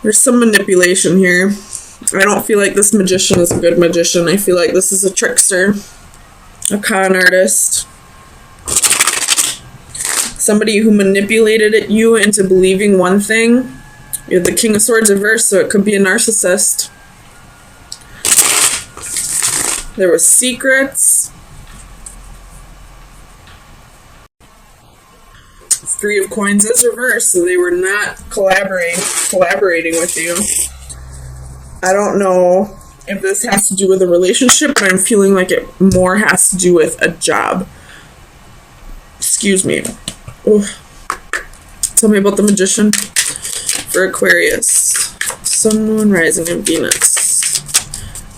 There's some manipulation here. I don't feel like this magician is a good magician. I feel like this is a trickster, a con artist. Somebody who manipulated you into believing one thing. You have the King of Swords reversed, so it could be a narcissist. There was secrets. Three of Coins is reversed, so they were not collaborating with you. I don't know if this has to do with a relationship, but I'm feeling like it more has to do with a job. Excuse me. Ooh. Tell me about the Magician for Aquarius. Sun, Moon, Rising, and Venus.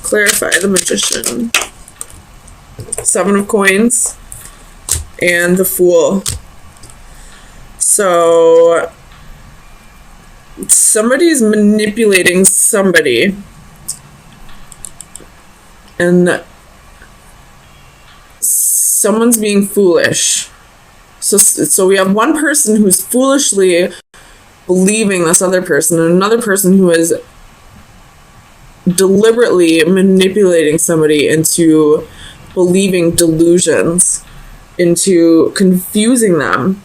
Clarify the Magician. Seven of Coins and the Fool. So somebody's manipulating somebody, and someone's being foolish. So we have one person who's foolishly believing this other person, and another person who is deliberately manipulating somebody into believing delusions, into confusing them.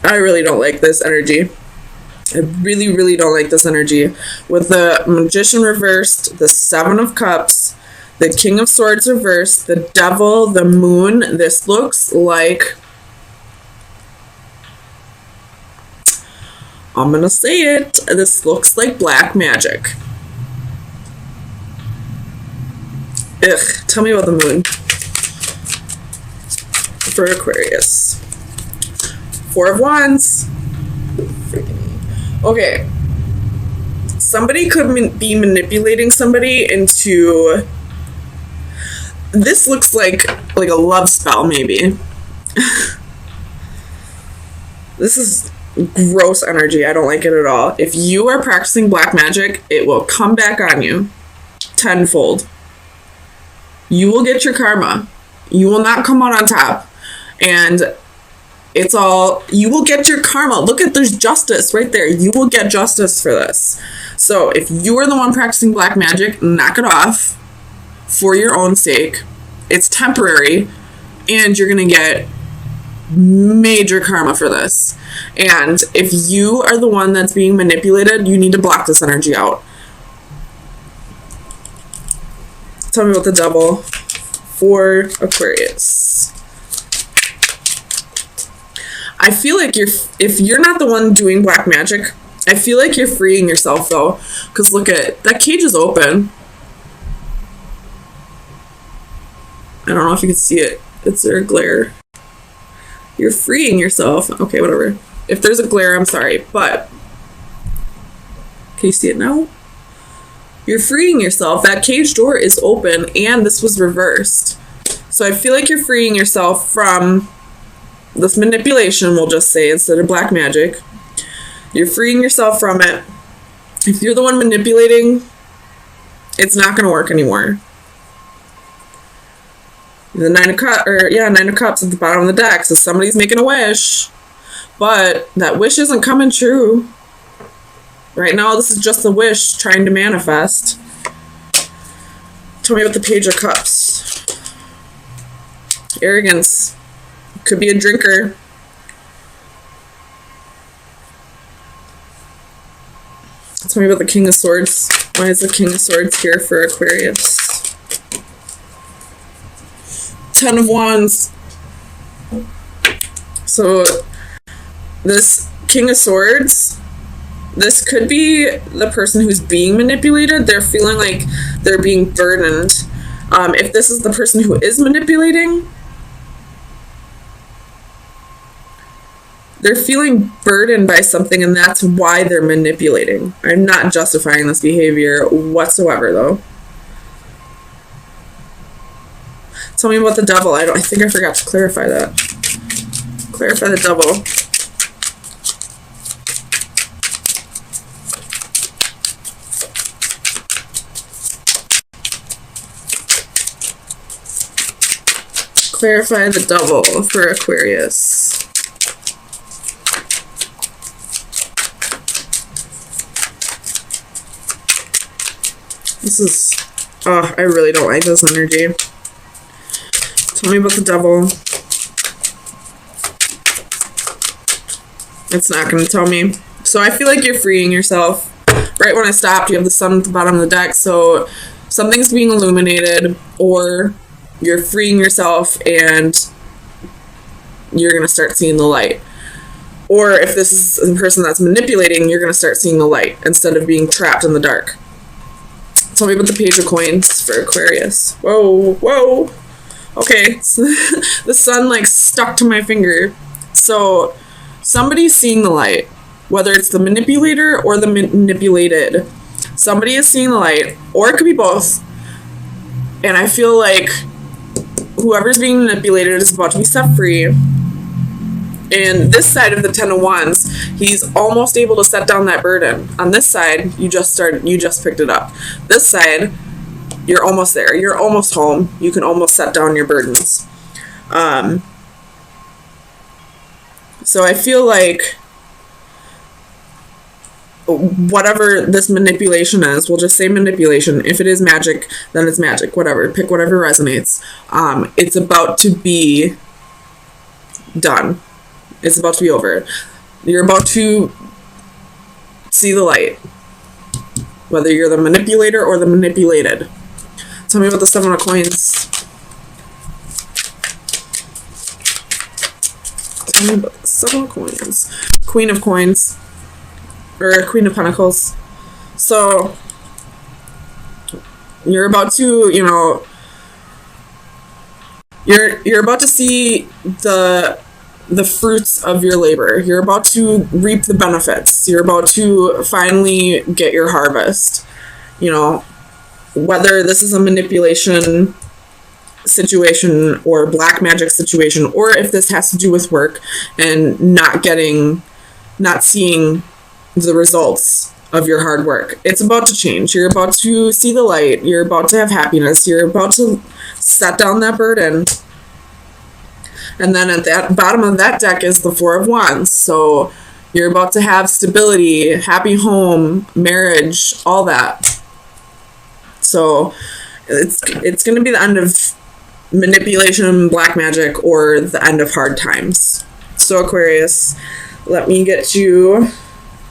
I really don't like this energy. I really, really don't like this energy. With the Magician reversed, the Seven of Cups, the King of Swords reversed, the Devil, the Moon, this looks like... I'm gonna say it. This looks like black magic. Ugh. Tell me about the Moon for Aquarius. Four of Wands. Okay. Somebody could be manipulating somebody into... This looks like a love spell, maybe. This is gross energy. I don't like it at all. If you are practicing black magic, it will come back on you tenfold. You will get your karma. You will not come out on top. And it's all, you will get your karma. Look at, there's justice right there. You will get justice for this. So if you are the one practicing black magic, knock it off for your own sake. It's temporary, and you're going to get major karma for this. And if you are the one that's being manipulated, you need to block this energy out. Tell me about the Devil for Aquarius. I feel like if you're not the one doing black magic, I feel like you're freeing yourself though. Because look at, that cage is open. I don't know if you can see it. It's there a glare. You're freeing yourself. Okay, whatever. If there's a glare, I'm sorry. But, can you see it now? You're freeing yourself. That cage door is open, and this was reversed. So I feel like you're freeing yourself from this manipulation, we'll just say, instead of black magic. You're freeing yourself from it. If you're the one manipulating, it's not going to work anymore. The Nine of Cups at the bottom of the deck. So somebody's making a wish, but that wish isn't coming true. Right now, this is just a wish trying to manifest. Tell me about the Page of Cups. Arrogance. Could be a drinker. Tell me about the King of Swords. Why is the King of Swords here for Aquarius? Ten of Wands. So this King of Swords, this could be the person who's being manipulated. They're feeling like they're being burdened. If this is the person who is manipulating, they're feeling burdened by something, and that's why they're manipulating. I'm not justifying this behavior whatsoever, though. Tell me about the Devil. I think I forgot to clarify that. Clarify the Devil. Clarify the Devil for Aquarius. This is, oh, I really don't like this energy. Tell me about the devil. It's not going to tell me. So I feel like you're freeing yourself. Right when I stopped, you have the sun at the bottom of the deck, so something's being illuminated, or you're freeing yourself and you're going to start seeing the light. Or if this is the person that's manipulating, you're going to start seeing the light instead of being trapped in the dark. Tell me about the Page of Coins for Aquarius. Whoa, whoa. Okay, so the sun like stuck to my finger. So somebody's seeing the light, whether it's the manipulator or the manipulated. Somebody is seeing the light, or it could be both. And I feel like whoever's being manipulated is about to be set free. And this side of the Ten of Wands, he's almost able to set down that burden. On this side, you just picked it up. This side, you're almost there. You're almost home. You can almost set down your burdens. So I feel like whatever this manipulation is, we'll just say manipulation. If it is magic, then it's magic. Whatever. Pick whatever resonates. It's about to be done. It's about to be over. You're about to see the light. Whether you're the manipulator or the manipulated. Tell me about the Seven of Coins. Tell me about the Seven of Coins. Queen of Coins. Or Queen of Pentacles. So, you're about to, you know, you're about to see the fruits of your labor. You're about to reap the benefits. You're about to finally get your harvest. You know, whether this is a manipulation situation or black magic situation, or if this has to do with work and not seeing the results of your hard work. It's about to change. You're about to see the light. You're about to have happiness. You're about to set down that burden. And then at the bottom of that deck is the Four of Wands. So you're about to have stability, happy home, marriage, all that. So it's going to be the end of manipulation, black magic, or the end of hard times. So Aquarius, let me get you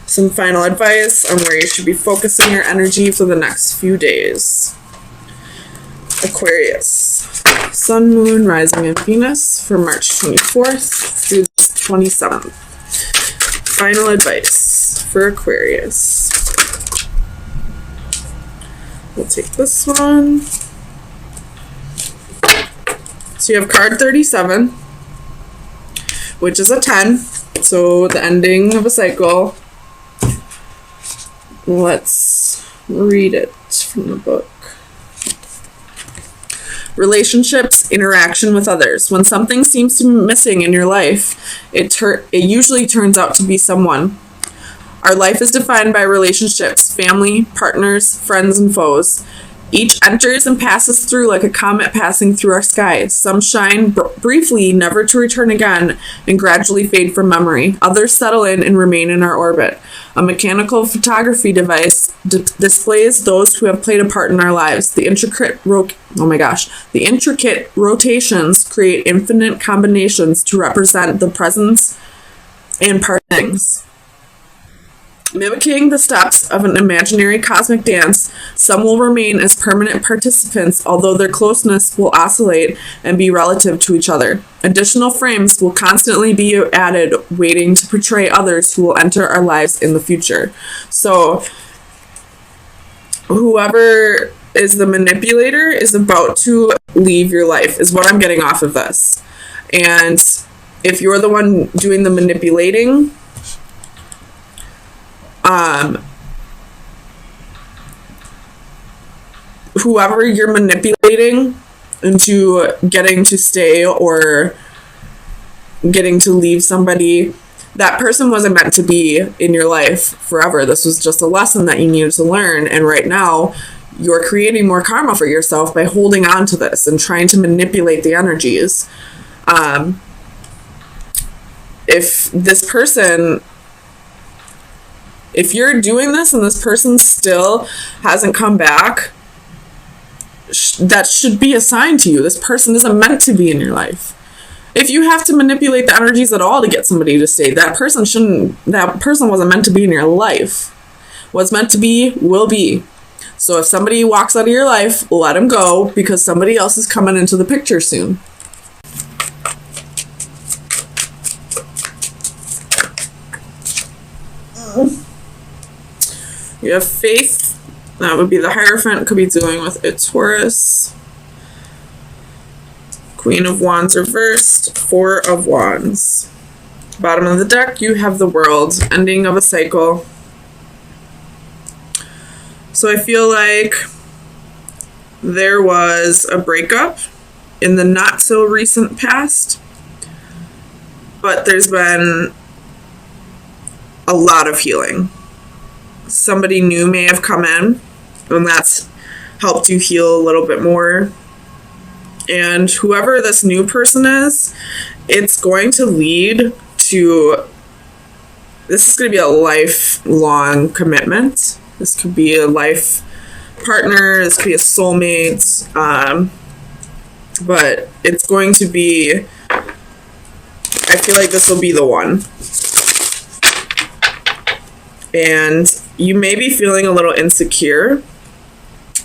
some final advice on where you should be focusing your energy for the next few days. Aquarius. Sun, Moon, Rising, and Venus for March 24th through 27th. Final advice for Aquarius. We'll take this one. So you have card 37, which is a 10. So the ending of a cycle. Let's read it from the book. Relationships, interaction with others. When something seems to be missing in your life, it usually turns out to be someone. Our life is defined by relationships, family, partners, friends, and foes. Each enters and passes through like a comet passing through our sky. Some shine briefly, never to return again, and gradually fade from memory. Others settle in and remain in our orbit. A mechanical photography device displays those who have played a part in our lives. The intricate rotations create infinite combinations to represent the presence and partings. Mimicking the steps of an imaginary cosmic dance, some will remain as permanent participants, although their closeness will oscillate and be relative to each other. Additional frames will constantly be added, waiting to portray others who will enter our lives in the future. So, whoever is the manipulator is about to leave your life, is what I'm getting off of this. And if you're the one doing the manipulating, whoever you're manipulating into getting to stay or getting to leave somebody, that person wasn't meant to be in your life forever. This was just a lesson that you needed to learn. And right now, you're creating more karma for yourself by holding on to this and trying to manipulate the energies. If this person... If you're doing this and this person still hasn't come back, that should be assigned to you. This person isn't meant to be in your life. If you have to manipulate the energies at all to get somebody to stay, that person wasn't meant to be in your life. What's meant to be will be. So if somebody walks out of your life, let them go, because somebody else is coming into the picture soon. You have faith. That would be the Hierophant. Could be dealing with a Taurus. Queen of Wands reversed. Four of Wands. Bottom of the deck, you have the World. Ending of a cycle. So I feel like there was a breakup in the not so recent past, but there's been a lot of healing. Somebody new may have come in, and that's helped you heal a little bit more. And whoever this new person is, it's going to lead to, this is going to be a lifelong commitment. This could be a life partner, this could be a soulmate, but it's going to be, I feel like this will be the one. And you may be feeling a little insecure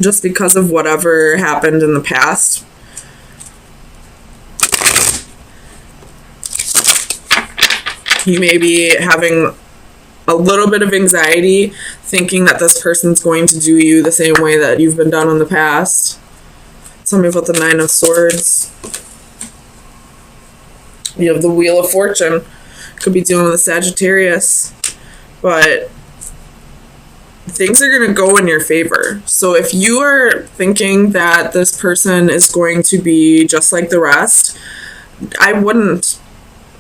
just because of whatever happened in the past. You may be having a little bit of anxiety, thinking that this person's going to do you the same way that you've been done in the past. Tell me about the Nine of Swords. You have the Wheel of Fortune. Could be dealing with a Sagittarius. But things are going to go in your favor. So if you are thinking that this person is going to be just like the rest, I wouldn't.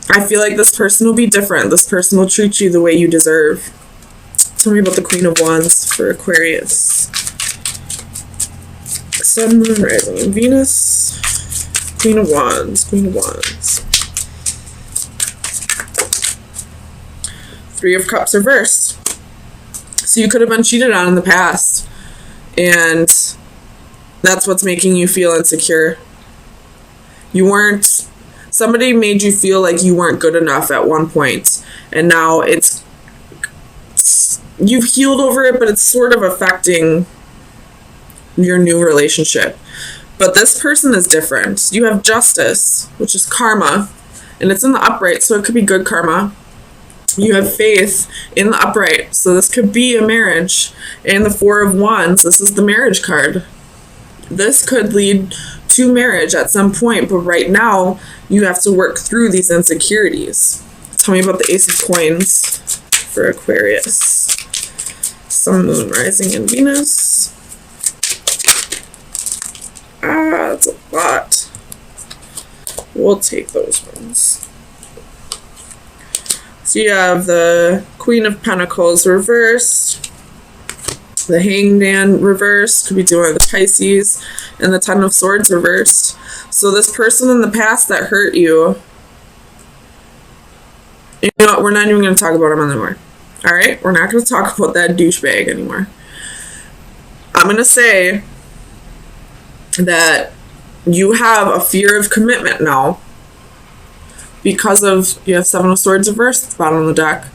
I feel like this person will be different. This person will treat you the way you deserve. Tell me about the Queen of Wands for Aquarius. Sun, Moon, Rising, and Venus. Queen of Wands. Queen of Wands. Three of Cups reversed. So you could have been cheated on in the past, and that's what's making you feel insecure. Somebody made you feel like you weren't good enough at one point, and now you've healed over it, but it's sort of affecting your new relationship. But this person is different. You have Justice, which is karma, and it's in the upright, so it could be good karma. You have Faith in the upright, so this could be a marriage. And the Four of Wands, this is the marriage card. This could lead to marriage at some point, but right now you have to work through these insecurities. Tell me about the Ace of Coins for Aquarius. Sun, Moon, Rising, and Venus. That's a lot. We'll take those ones. So you have the Queen of Pentacles reversed, the Hanged Man reversed, could be doing the Pisces, and the Ten of Swords reversed. So this person in the past that hurt you, you know what, we're not even going to talk about him anymore. Alright? We're not going to talk about that douchebag anymore. I'm going to say that you have a fear of commitment now. Because of, you have Seven of Swords reversed at the bottom of the deck.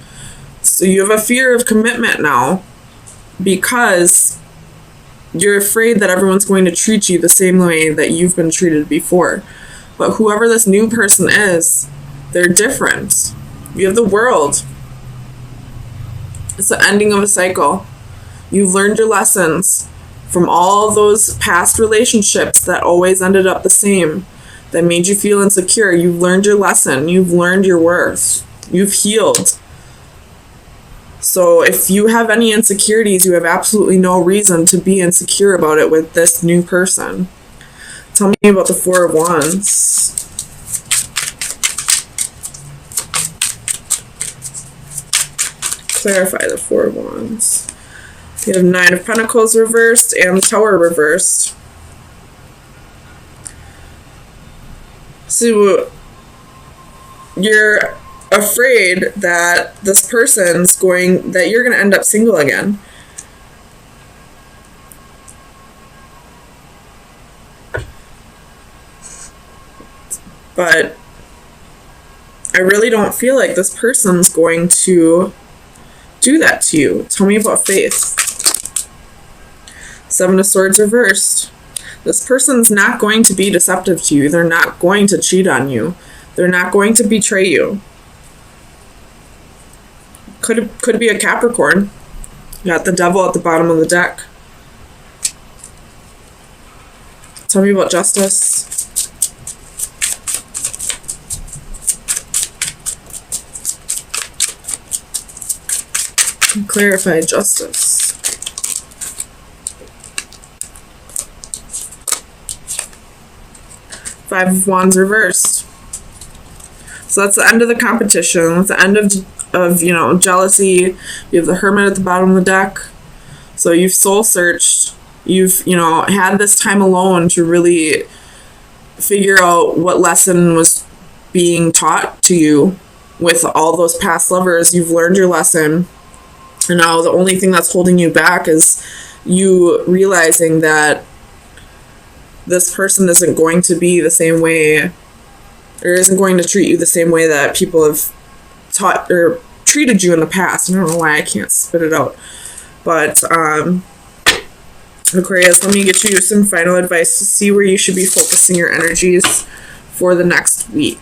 So you have a fear of commitment now because you're afraid that everyone's going to treat you the same way that you've been treated before. But whoever this new person is, they're different. You have the World. It's the ending of a cycle. You've learned your lessons from all those past relationships that always ended up the same, that made you feel insecure. You've learned your lesson. You've learned your worth. You've healed. So if you have any insecurities, you have absolutely no reason to be insecure about it with this new person. Tell me about the Four of Wands. Clarify the Four of Wands. You have Nine of Pentacles reversed and the Tower reversed. So you're afraid that this person's that you're going to end up single again. But I really don't feel like this person's going to do that to you. Tell me about faith. Seven of Swords reversed. This person's not going to be deceptive to you. They're not going to cheat on you. They're not going to betray you. Could be a Capricorn. You got the Devil at the bottom of the deck. Tell me about justice. Clarify justice. Five of Wands reversed. So that's the end of the competition. That's the end of jealousy. You have the Hermit at the bottom of the deck. So you've soul searched. You've, had this time alone to really figure out what lesson was being taught to you with all those past lovers. You've learned your lesson. And now the only thing that's holding you back is you realizing that this person isn't going to be the same way, or isn't going to treat you the same way that people have taught or treated you in the past. I don't know why I can't spit it out. But, Aquarius, let me get you some final advice to see where you should be focusing your energies for the next week.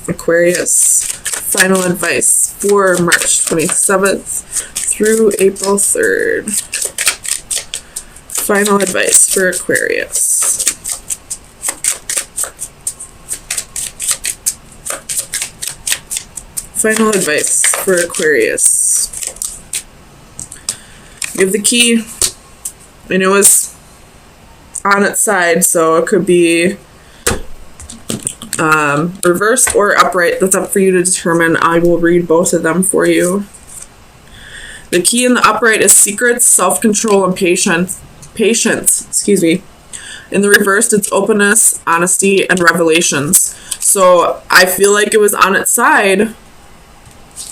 Aquarius, final advice for March 27th through April 3rd. Final advice for Aquarius. Final advice for Aquarius. You have the key, and it was on its side, so it could be reversed or upright. That's up for you to determine. I will read both of them for you. The key in the upright is secrets, self-control, and patience. In the reversed, it's openness, honesty, and revelations. So I feel like it was on its side.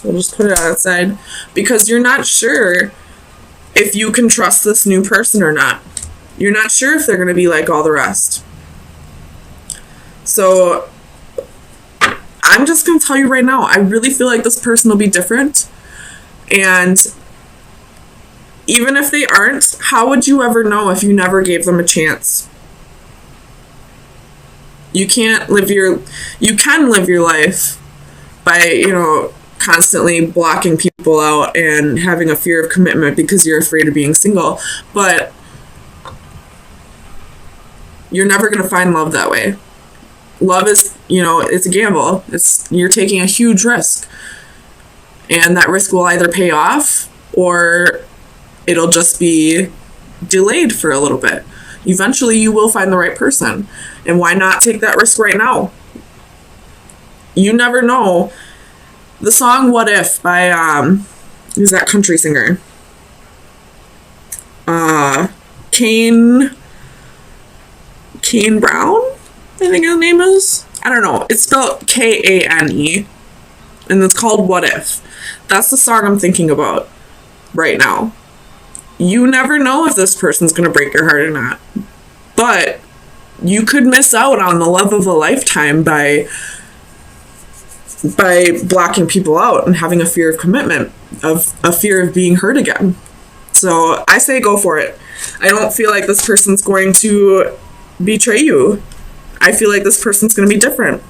We'll just put it on its side because you're not sure if you can trust this new person or not. You're not sure if they're going to be like all the rest. So I'm just going to tell you right now, I really feel like this person will be different. And even if they aren't, how would you ever know if you never gave them a chance? You can live your life by, constantly blocking people out and having a fear of commitment because you're afraid of being single. But you're never going to find love that way. Love is, it's a gamble. You're taking a huge risk. And that risk will either pay off or it'll just be delayed for a little bit. Eventually you will find the right person. And why not take that risk right now? You never know. The song What If by, who's that country singer? Kane Brown, I think his name is. I don't know. It's spelled Kane. And it's called What If. That's the song I'm thinking about right now. You never know if this person's going to break your heart or not. But you could miss out on the love of a lifetime by blocking people out and having a fear of commitment, of a fear of being hurt again. So I say go for it. I don't feel like this person's going to betray you. I feel like this person's going to be different.